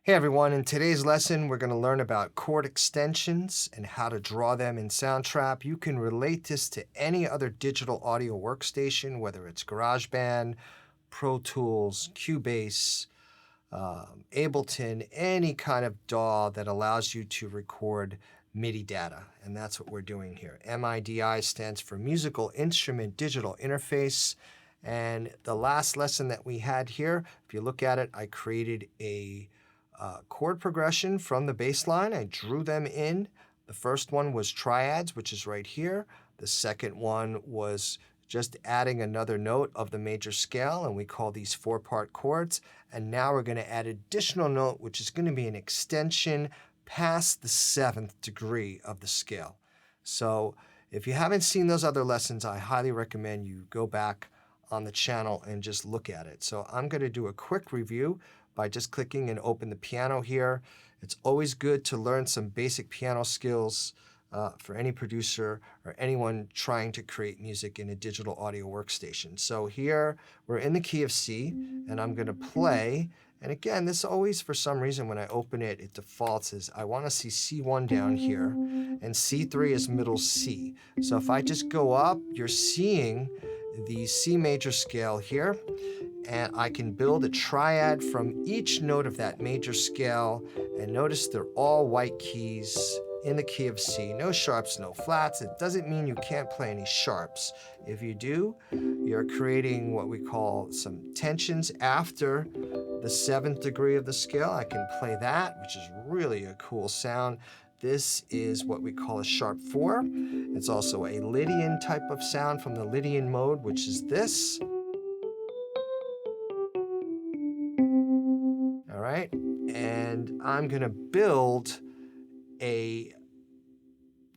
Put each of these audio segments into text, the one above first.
Hey everyone, in today's lesson we're going to learn about chord extensions and how to draw them in Soundtrap. You can relate this to any other digital audio workstation, whether it's GarageBand, Pro Tools, Cubase, Ableton, any kind of DAW that allows you to record MIDI data. And that's what we're doing here. MIDI stands for Musical Instrument Digital Interface. And the last lesson that we had here, if you look at it, I created a chord progression from the bass line. I drew them in. The first one was triads, which is right here. The second one was just adding another note of the major scale, and we call these four-part chords. And now we're going to add additional note, which is going to be an extension past the seventh degree of the scale. So if you haven't seen those other lessons, I highly recommend you go back on the channel and just look at it. So I'm going to do a quick review by just clicking and open the piano here. It's always good to learn some basic piano skills for any producer or anyone trying to create music in a digital audio workstation. So here we're in the key of C, and I'm going to play. And again, this always, for some reason, when I open it, it defaults as I want to see C1 down here, and C3 is middle C. So if I just go up, you're seeing the C major scale here, and I can build a triad from each note of that major scale. And notice they're all white keys in the key of C. No sharps, no flats. It doesn't mean you can't play any sharps. If you do, you're creating what we call some tensions after the seventh degree of the scale. I can play that, which is really a cool sound. This is what we call a sharp 4. It's also a Lydian type of sound from the Lydian mode, which is this. All right, and I'm going to build a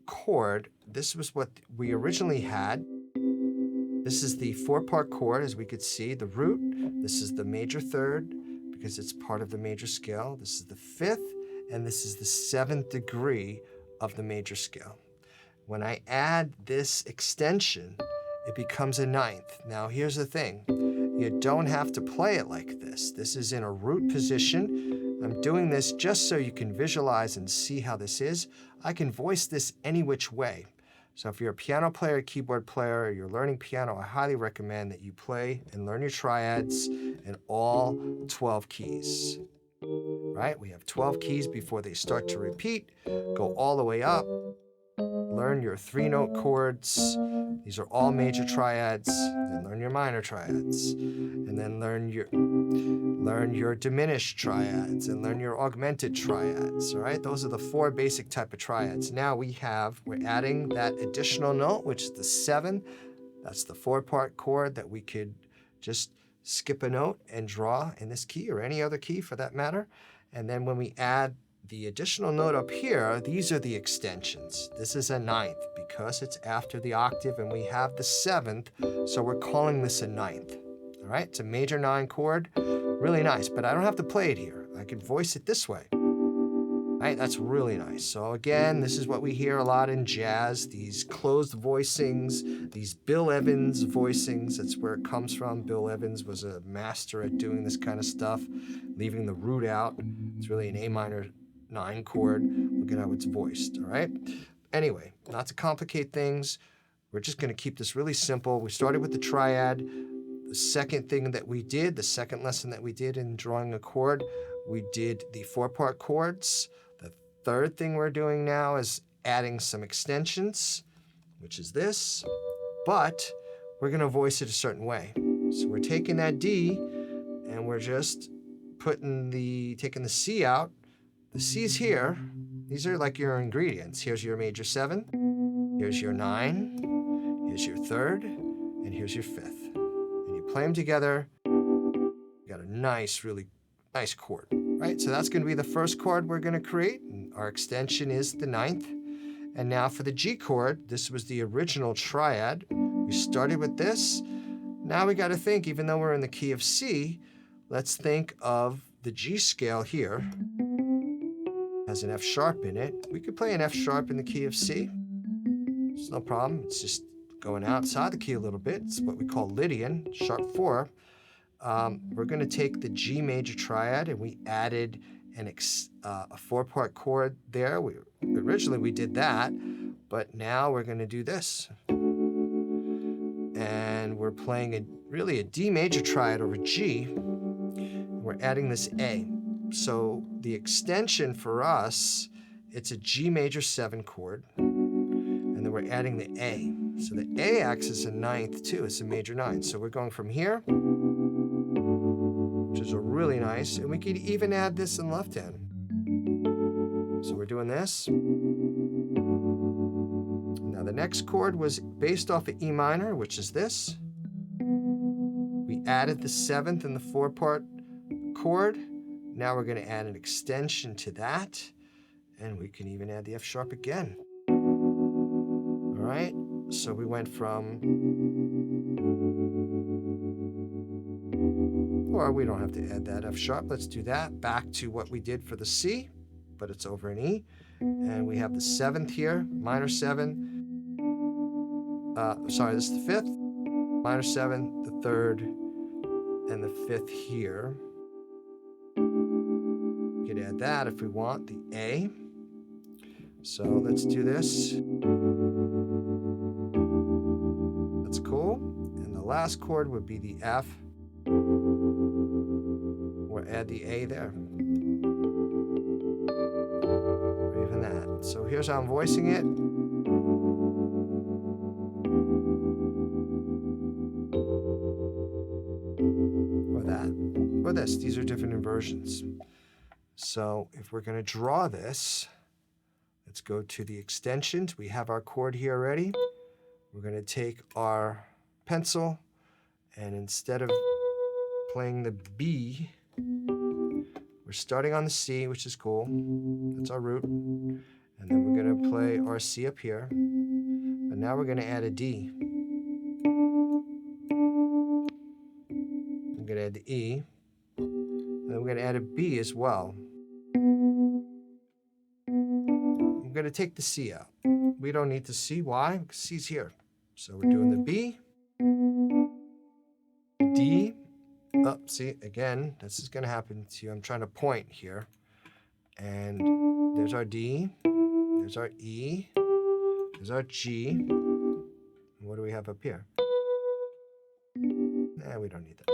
chord. This was what we originally had. This is the four-part chord, as we could see, the root. This is the major third, because it's part of the major scale. This is the fifth, and this is the seventh degree of the major scale. When I add this extension, it becomes a ninth. Now, here's the thing. You don't have to play it like this. This is in a root position. I'm doing this just so you can visualize and see how this is. I can voice this any which way. So if you're a piano player, keyboard player, or you're learning piano, I highly recommend that you play and learn your triads in all 12 keys. Right? We have 12 keys before they start to repeat. Go all the way up. Learn your 3-note chords. These are all major triads. Then learn your minor triads. And then learn your diminished triads and learn your augmented triads. All right? Those are the 4 basic type of triads. Now we're adding that additional note, which is the 7. That's the 4-part chord that we could just skip a note and draw in this key or any other key for that matter. And then when we add the additional note up here, these are the extensions. This is a ninth because it's after the octave and we have the 7th, so we're calling this a ninth. All right, it's a major 9 chord, really nice, but I don't have to play it here. I can voice it this way. All right, that's really nice. So again, this is what we hear a lot in jazz, these closed voicings, these Bill Evans voicings. That's where it comes from. Bill Evans was a master at doing this kind of stuff, leaving the root out. It's really an A minor 9 chord. Look at how it's voiced, all right? Anyway, not to complicate things, we're just going to keep this really simple. We started with the triad. The second thing that we did, the second lesson that we did in drawing a chord, we did the 4-part chords. The third thing we're doing now is adding some extensions, which is this, but we're going to voice it a certain way. So we're taking that D and we're just taking the C out. The C's here, these are like your ingredients. Here's your major 7, here's your 9, here's your 3rd, and here's your 5th. And you play them together, you got a nice, really nice chord, right? So that's gonna be the first chord we're gonna create. And our extension is the 9th. And now for the G chord, this was the original triad. We started with this. Now we gotta think, even though we're in the key of C, let's think of the G scale here. Has an F sharp in it. We could play an F sharp in the key of C. It's no problem. It's just going outside the key a little bit. It's what we call Lydian, sharp 4. We're going to take the G major triad and we added a four-part chord there. Originally we did that, but now we're going to do this. And we're playing really a D major triad over G. We're adding this A. So the extension for us, it's a G major 7 chord. And then we're adding the A. So the A acts as a ninth too. It's a major 9. So we're going from here, which is a really nice, and we could even add this in left hand. So we're doing this. Now the next chord was based off of E minor, which is this. We added the 7th in the 4-part chord. Now we're going to add an extension to that, and we can even add the F sharp again. All right, so we went from, or we don't have to add that F sharp. Let's do that. Back to what we did for the C, but it's over in E. And we have the 7th here, minor 7. Sorry, this is the 5th, minor 7, the 3rd, and the 5th here. We could add that if we want, the A. So let's do this. That's cool. And the last chord would be the F. We'll add the A there. Or even that. So here's how I'm voicing it. Or that. Or this. These are different inversions. So if we're going to draw this, let's go to the extensions. We have our chord here already. We're going to take our pencil, and instead of playing the B, we're starting on the C, which is cool. That's our root. And then we're going to play our C up here. But now we're going to add a D. I'm going to add the E. And then we're going to add a B as well. I'm going to take the C out. We don't need the C. Why? Because C's here. So we're doing the B, D. Oh, see, again, this is going to happen to you. I'm trying to point here. And there's our D. There's our E. There's our G. And what do we have up here? Nah, we don't need that.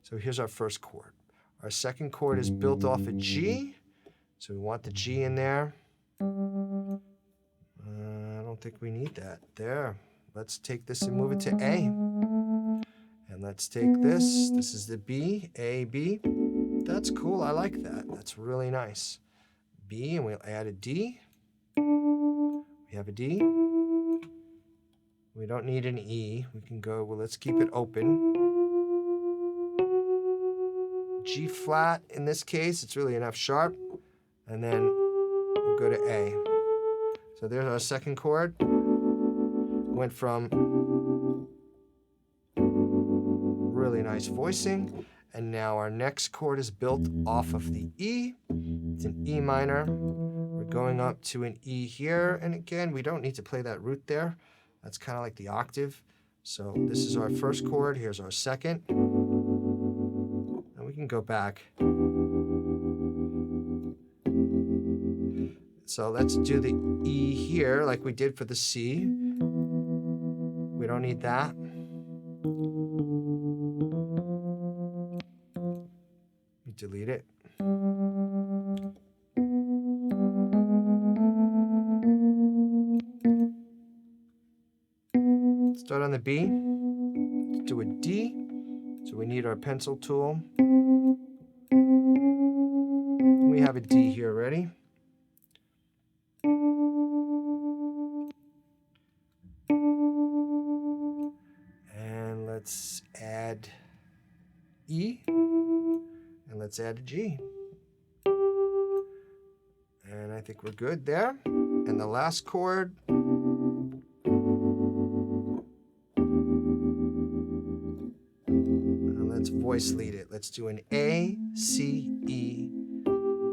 So here's our first chord. Our second chord is built off a G. So we want the G in there. I don't think we need that. There. Let's take this and move it to A. And let's take this. This is the B, A, B. That's cool. I like that. That's really nice. B, and we'll add a D. We have a D. We don't need an E. We can go, well, let's keep it open. G flat, in this case, it's really an F sharp. And then we'll go to A. So there's our second chord. Went from really nice voicing. And now our next chord is built off of the E. It's an E minor. We're going up to an E here. And again, we don't need to play that root there. That's kind of like the octave. So this is our first chord. Here's our second. And we can go back. So let's do the E here like we did for the C. We don't need that. We delete it. Start on the B. Let's do a D. So we need our pencil tool. We have a D here already. And let's add E. And let's add a G. And I think we're good there. And the last chord. And let's voice lead it. Let's do an A, C, E,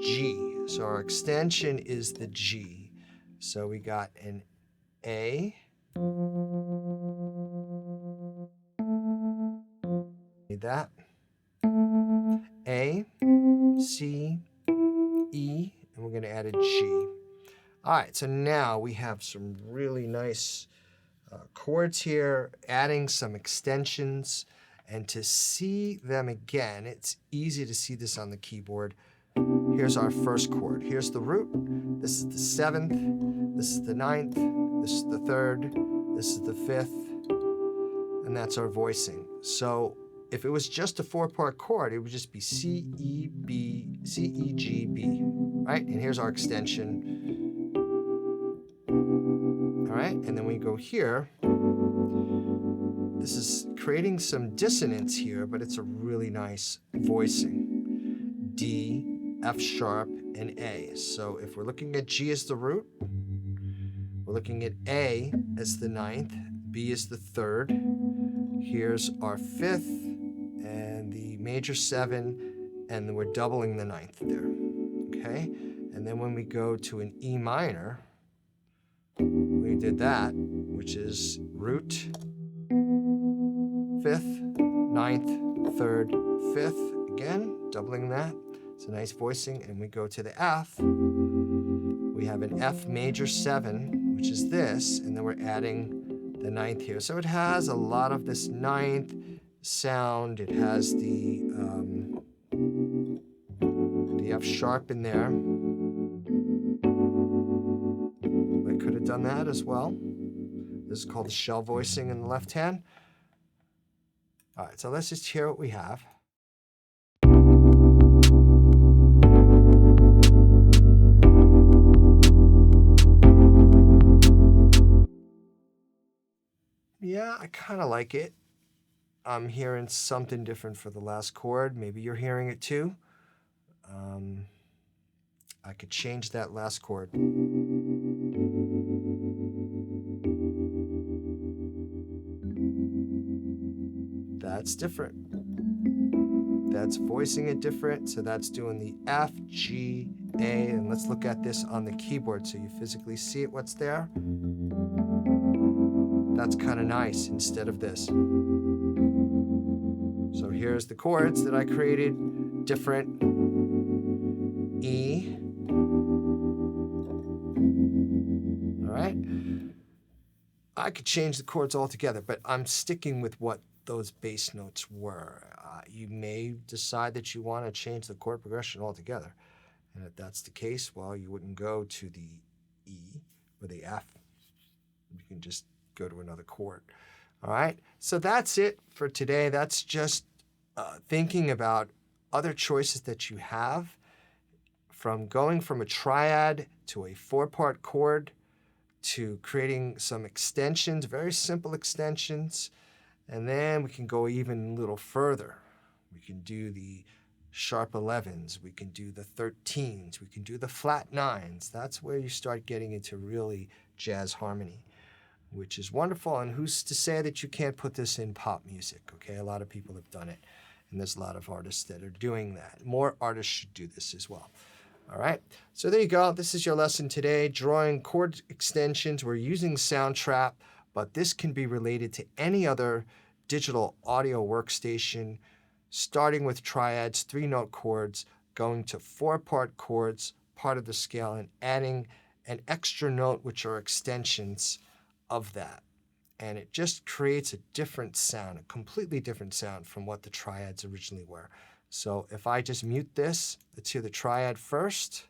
G. So our extension is the G. So we got an A. Need that. A, C, going to add a G. All right, so now we have some really nice chords here, adding some extensions. And to see them again, it's easy to see this on the keyboard. Here's our first chord. Here's the root. This is the 7th. This is the 9th. This is the 3rd. This is the 5th. And that's our voicing. So if it was just a 4-part chord, it would just be C, E, B, C, E, G, B, right? And here's our extension. All right, and then we go here. This is creating some dissonance here, but it's a really nice voicing. D, F sharp, and A. So if we're looking at G as the root, we're looking at A as the 9th, B as the 3rd. Here's our 5th, and the major 7, and then we're doubling the 9th there, okay? And then when we go to an E minor, we did that, which is root, 5th, 9th, 3rd, 5th, again, doubling that. It's a nice voicing, and we go to the F. We have an F major 7, which is this, and then we're adding the 9th here. So it has a lot of this 9th sound. It has the F sharp in there. I could have done that as well. This is called the shell voicing in the left hand. All right, so let's just hear what we have. Yeah, I kind of like it. I'm hearing something different for the last chord. Maybe you're hearing it too. I could change that last chord. That's different. That's voicing it different. So that's doing the F, G, A. And let's look at this on the keyboard so you physically see it, what's there. That's kind of nice instead of this. So here's the chords that I created, different. E. All right. I could change the chords altogether, but I'm sticking with what those bass notes were. You may decide that you want to change the chord progression altogether. And if that's the case, well, you wouldn't go to the E or the F. You can just go to another chord. All right, so that's it for today. That's just thinking about other choices that you have, from going from a triad to a 4-part chord to creating some extensions, very simple extensions, and then we can go even a little further. We can do the sharp 11s, we can do the 13s, we can do the flat 9s. That's where you start getting into really jazz harmony, which is wonderful. And who's to say that you can't put this in pop music, okay? A lot of people have done it, and there's a lot of artists that are doing that. More artists should do this as well. All right, so there you go. This is your lesson today, drawing chord extensions. We're using Soundtrap, but this can be related to any other digital audio workstation, starting with triads, 3-note chords, going to 4-part chords, part of the scale, and adding an extra note, which are extensions of that. And it just creates a different sound, a completely different sound from what the triads originally were. So if I just mute this, let's hear the triad first.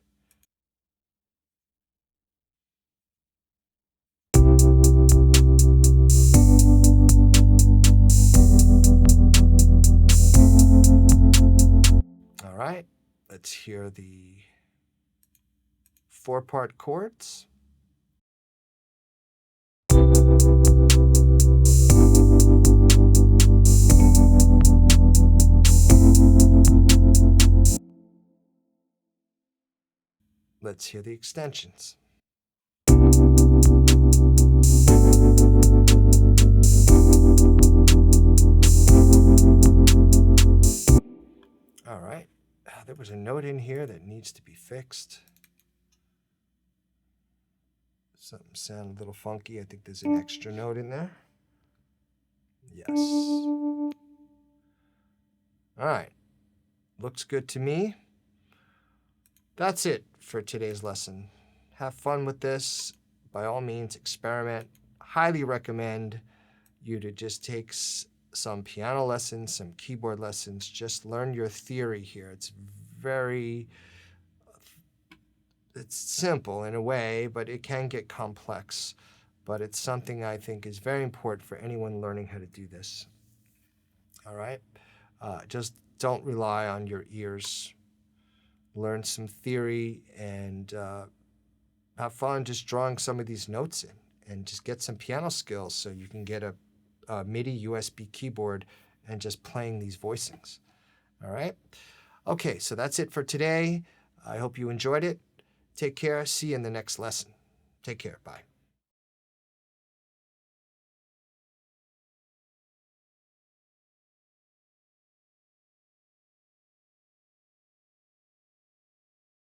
All right, let's hear the 4-part chords. Let's hear the extensions. All right, there was a note in here that needs to be fixed. Something sounded a little funky. I think there's an extra note in there. Yes. All right, looks good to me. That's it for today's lesson. Have fun with this. By all means, experiment. Highly recommend you to just take some piano lessons, some keyboard lessons. Just learn your theory here. It's simple in a way, but it can get complex. But it's something I think is very important for anyone learning how to do this. All right? Just don't rely on your ears. Learn some theory and have fun just drawing some of these notes in, and just get some piano skills so you can get a MIDI USB keyboard and just playing these voicings. All right? Okay, so that's it for today. I hope you enjoyed it. Take care. See you in the next lesson. Take care. Bye.